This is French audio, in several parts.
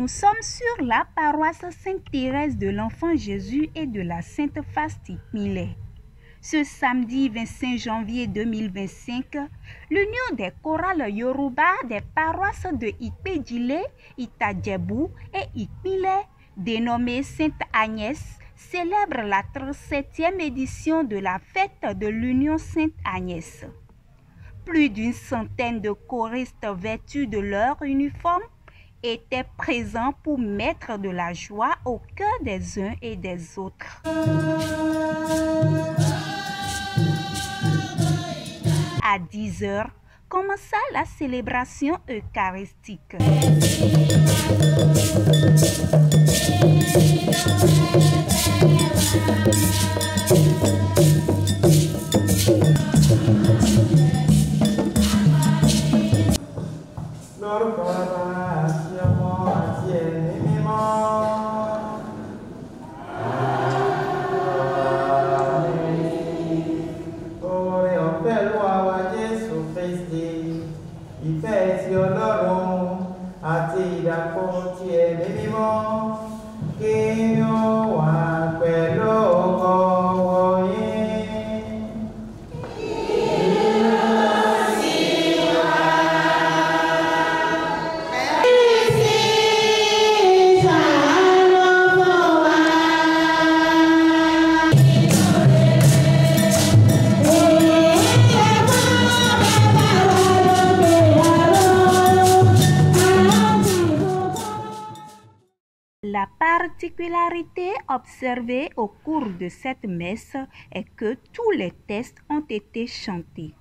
Nous sommes sur la paroisse Sainte-Thérèse de l'Enfant Jésus et de la Sainte Faustie Millet. Ce samedi 25 janvier 2025, l'Union des chorales Yoruba des paroisses de Ikpejile, Itadjebou et Ikpile, dénommée Sainte Agnès, célèbre la 37e édition de la fête de l'Union Sainte Agnès. Plus d'une centaine de choristes vêtus de leur uniforme étaient présents pour mettre de la joie au cœur des uns et des autres. À 10 heures, commença la célébration eucharistique. La particularité observée au cours de cette messe est que tous les textes ont été chantés.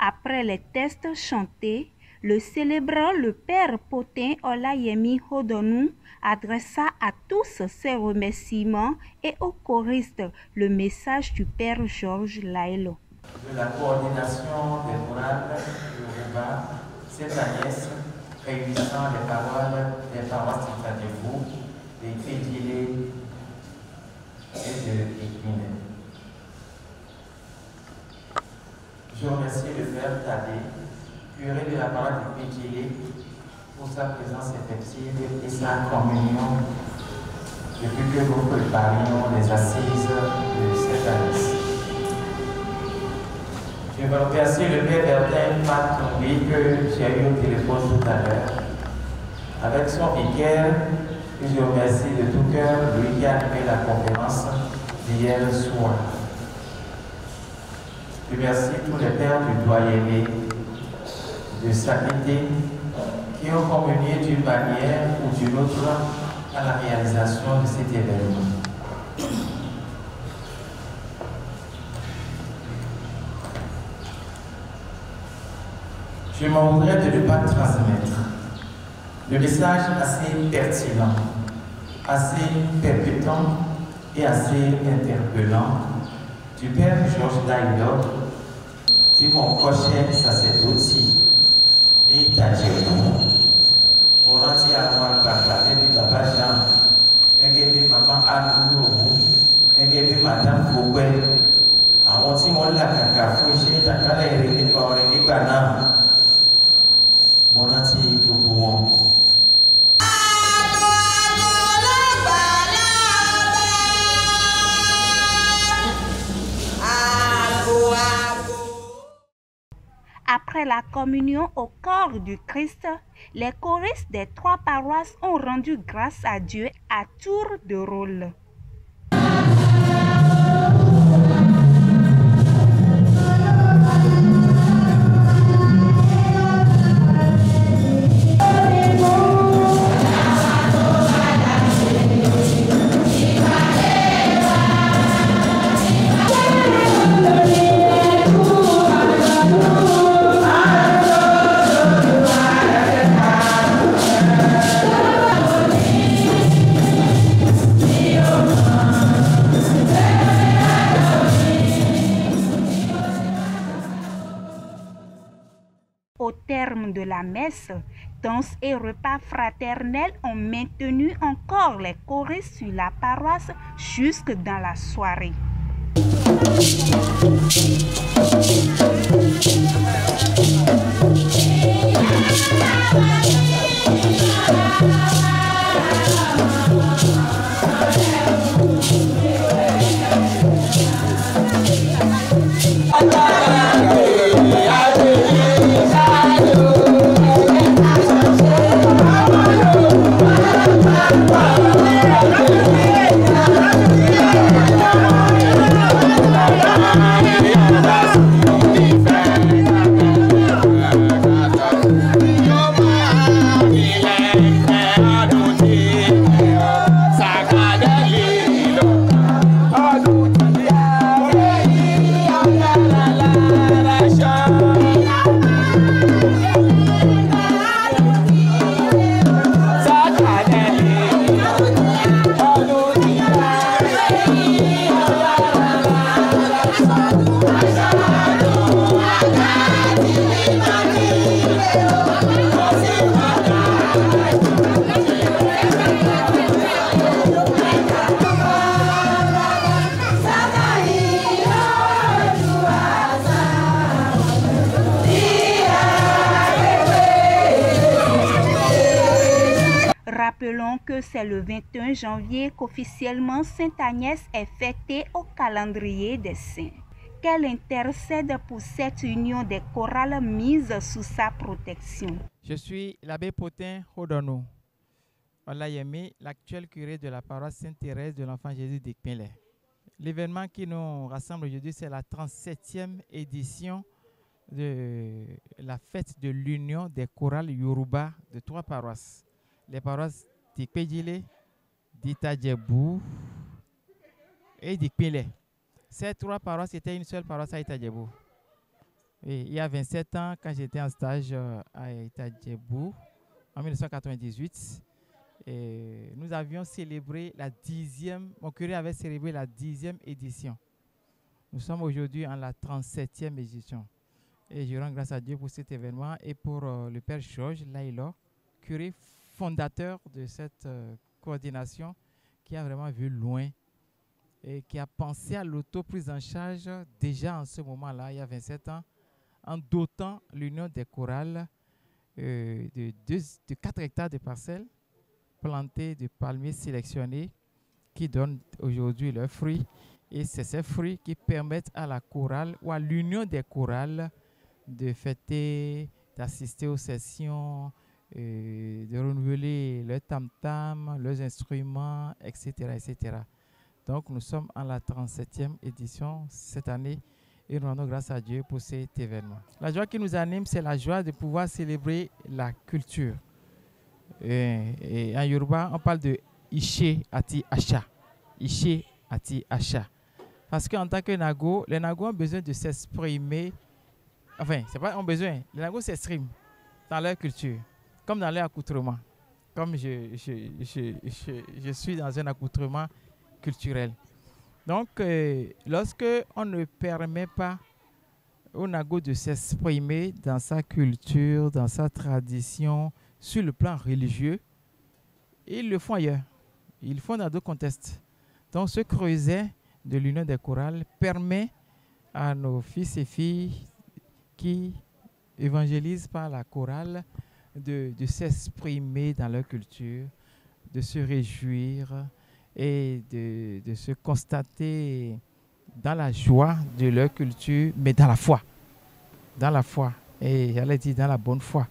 Après les textes chantés, le célébrant, le père Potin Olayemi Hodonu, adressa à tous ses remerciements et aux choristes le message du père Georges Laelo. De la coordination des chorales Yoruba, Sainte Agnès, réunissant les paroles des paroisses d'Itadjebou, d'Ikpejile et de Ikpile. Je remercie le Père Tadé, curé de la paroisse d'Ikpejile, pour sa présence effective et sa communion depuis que nous préparions les assises de cette année. Je veux remercier le Père Bertin Matombi que j'ai eu au téléphone tout à l'heure, avec son vicaire, que je remercie de tout cœur, lui qui a animé la conférence d'hier soir. Je remercie tous les pères du doyenné, de Sacré, qui ont communié d'une manière ou d'une autre à la réalisation de cet événement. Je je m'en voudrais de ne pas transmettre le message assez pertinent, assez percutant et assez interpellant du Père Georges Daïdor, qui mon cocher sacerdoce, et Tadjebou, mon renti à moi par la tête de Papa Jean, et maman Anounou, et madame Boué, àwọn tí wọ́n là kàkà fún iṣẹ́ ìtàkálẹ̀ èrè nípa ọ̀rẹ́ nígbà náà, mo rántí gbogbo wọn. Après la communion au corps du Christ, les choristes des 3 paroisses ont rendu grâce à Dieu à tour de rôle. Au terme de la messe, danse et repas fraternels ont maintenu encore les choristes sur la paroisse jusque dans la soirée. Rappelons que c'est le 21 janvier qu'officiellement Sainte Agnès est fêtée au calendrier des saints. Qu'elle intercède pour cette union des chorales mises sous sa protection. Je suis l'abbé Potin Hodono, Olayemi, l'actuel curé de la paroisse Sainte-Thérèse de l'Enfant Jésus d'Ikpinlé. L'événement qui nous rassemble aujourd'hui, c'est la 37e édition de la fête de l'union des chorales Yoruba de 3 paroisses. Les paroisses d'Ikpejile, d'Itadjebou et d'Ikpinlé. Ces 3 paroisses étaient une seule paroisse à Itadjebou. Et il y a 27 ans, quand j'étais en stage à Itadjebou, en 1998, et nous avions célébré la 10e, mon curé avait célébré la 10e édition. Nous sommes aujourd'hui en la 37e édition. Et je rends grâce à Dieu pour cet événement et pour le Père Georges Laïlo, curé fondateur de cette coordination qui a vraiment vu loin et qui a pensé à l'auto-prise en charge déjà en ce moment-là, il y a 27 ans, en dotant l'union des chorales de 4 hectares de parcelles plantées de palmiers sélectionnés qui donnent aujourd'hui leurs fruits. Et c'est ces fruits qui permettent à la chorale ou à l'union des chorales de fêter, d'assister aux sessions, de renouveler leurs tam-tam, leurs instruments, etc., etc. Donc, nous sommes en la 37e édition cette année et nous rendons grâce à Dieu pour cet événement. La joie qui nous anime, c'est la joie de pouvoir célébrer la culture. Et en Yoruba, on parle de Ishe Ati Asha. Ishe Ati Asha. Parce qu'en tant que Nago, les Nagos ont besoin de s'exprimer. Enfin, c'est pas ont besoin. Les Nagos s'expriment. dans leur culture, comme dans leur accoutrement, comme je suis dans un accoutrement culturel. Donc, lorsque on ne permet pas au Nago de s'exprimer dans sa culture, dans sa tradition, sur le plan religieux, ils le font ailleurs. Ils le font dans d'autres contextes. Donc, ce creuset de l'Union des chorales permet à nos fils et filles qui évangélisent par la chorale de s'exprimer dans leur culture, de se réjouir et de se constater dans la joie de leur culture, mais dans la foi. Dans la foi. Et j'allais dire dans la bonne foi.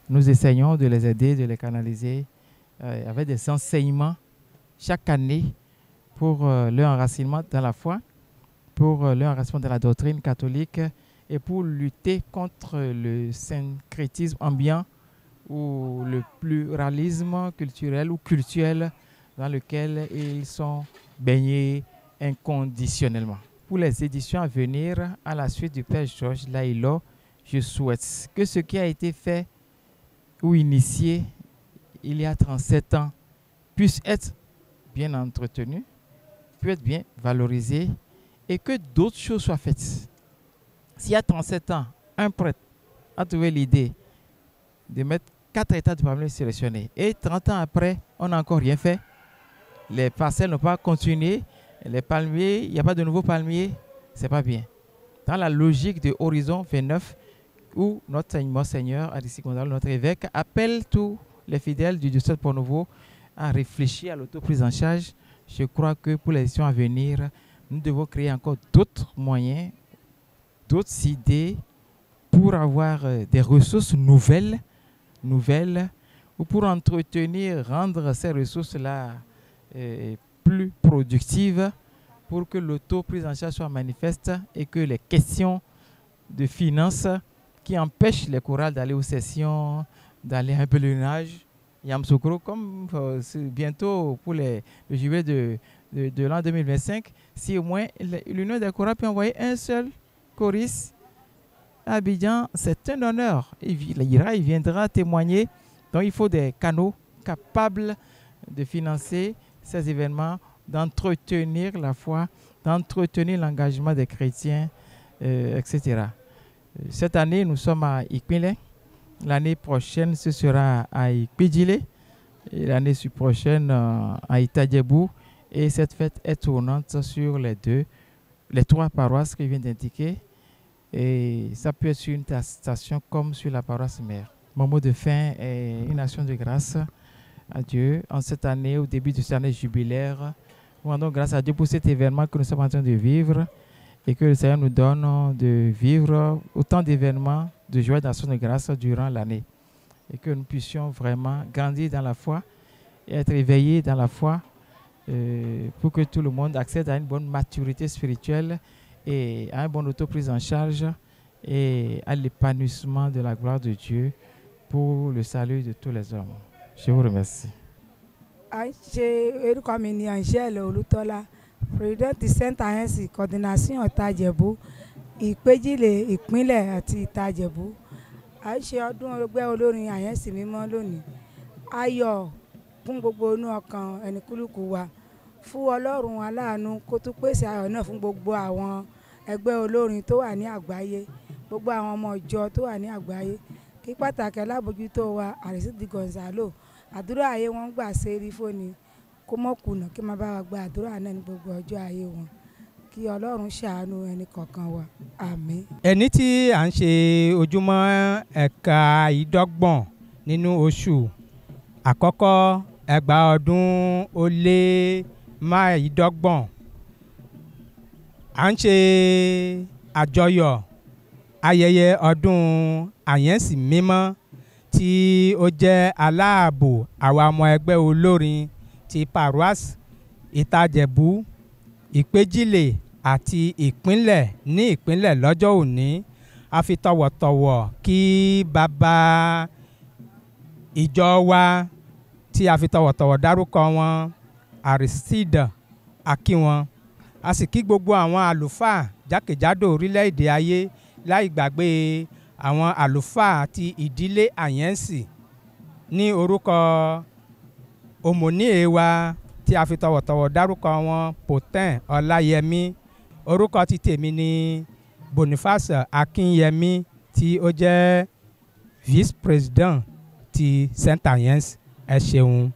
Nous essayons de les aider, de les canaliser avec des enseignements chaque année pour leur enracinement dans la foi, pour leur enracinement dans la doctrine catholique et pour lutter contre le syncrétisme ambiant ou le pluralisme culturel ou cultuel dans lequel ils sont baignés inconditionnellement. Pour les éditions à venir, à la suite du Père Georges Laïlo, je souhaite que ce qui a été fait ou initié il y a 37 ans puisse être bien entretenu, puisse être bien valorisé et que d'autres choses soient faites. S'il y a 37 ans, un prêtre a trouvé l'idée de mettre 4 états de palmiers sélectionnés et 30 ans après, on n'a encore rien fait, les parcelles n'ont pas continué, les palmiers, il n'y a pas de nouveaux palmiers, c'est pas bien. Dans la logique de Horizon 29, où notre Monseigneur Alexis Gonzalo, notre évêque, appelle tous les fidèles du diocèse de Port-Nouveau à réfléchir à l'autoprise en charge, je crois que pour les éditions à venir, nous devons créer encore d'autres moyens, d'autres idées pour avoir des ressources nouvelles, ou pour entretenir, rendre ces ressources-là plus productives, pour que l'autoprise en charge soit manifeste et que les questions de finances qui empêchent les chorales d'aller aux sessions, d'aller à un pèlerinage, Yamsoukro, comme bientôt pour le jubilé de l'an 2025, si au moins l'Union des chorales peut envoyer un seul choriste à Abidjan, c'est un honneur. Il viendra témoigner. Donc il faut des canaux capables de financer ces événements, d'entretenir la foi, d'entretenir l'engagement des chrétiens, etc. Cette année, nous sommes à Ikpinle. L'année prochaine, ce sera à Ikpidjile. Et l'année prochaine, à Itadjebou. Et cette fête est tournante sur les 3 paroisses que je viens d'indiquer. Et ça peut être sur une station comme sur la paroisse mère. Mon mot de fin est une action de grâce à Dieu en cette année, au début de cette année jubilaire. Nous rendons grâce à Dieu pour cet événement que nous sommes en train de vivre et que le Seigneur nous donne de vivre autant d'événements de joie et d'action de grâce durant l'année. Et que nous puissions vraiment grandir dans la foi et être éveillés dans la foi pour que tout le monde accède à une bonne maturité spirituelle et à une bonne auto-prise en charge et à l'épanouissement de la gloire de Dieu pour le salut de tous les hommes. Je vous remercie. Angèle Olutola, président du Saint-Ayensi, coordination Itadjebou, Ìpéjìlè ìpínlẹ̀ àti Ìtàjẹ̀bú. A ṣe ọdún ẹgbẹ́ olórin Àyẹ́sì mímọ́ lónìí. Ayọ̀ fún gbogbo inú ọkàn ẹnìkúlùkù wa. Fún Ọlọ́run aláàánú kó tún pèsè ayọ̀ náà fún gbogbo àwọn ẹgbẹ́ olórin tó wà ní àgbáyé, gbogbo àwọn ọmọ ìjọ tó wà ní àgbáyé. Kí pàtàkì alábòjútó wa Aristide Gonzalo, àdúrà ayé wọn gbà ṣe rí fóni kó mọ́ kùnà kí máa bá wa gba àdúrà náà ní gbogbo ọjọ́ ayé wọn. Kí Ọlọ́run ṣàánú ẹnì kọ̀ọ̀kan wa. Àmín. Ẹni tí à ń ṣe ojúmọ́ ẹ̀ka ìdọ́gbọ̀n nínú oṣù àkọ́kọ́ ẹgbàá ọdún ó lé márùndínlọ́gbọ̀n. À ń ṣe àjọyọ̀ ayẹyẹ ọdún Àyẹ́sì mímọ́ tí ó jẹ́ aláàbò àwa ọmọ ẹgbẹ́ olórin ti paroisse Ìtàjẹ̀bú, Ìpéjìlè àti ìpínlẹ̀ ní ìpínlẹ̀ lọ́jọ́ òní. A fi tọ̀wọ̀tọ̀wọ̀ kí bàbá ìjọ wa tí a fi tọ̀wọ̀tọ̀wọ̀ dárúkọ wọn, Aristide, a kí wọn. A sì kí gbogbo àwọn àlùfáà jákèjádò orílẹ̀-èdè ayé láì gbàgbé àwọn àlùfáà ti ìdílé àyẹ́nsì ní orúkọ òmòníè wa tí a fi tọ̀wọ̀tọ̀wọ̀ dárúkọ wọn Potin Ọláyẹmí. Orúkọ ti tèmi ni Boniface Akínyẹmí tí ó jẹ́ vice president ti Saint Agnes. Ẹ ṣeun.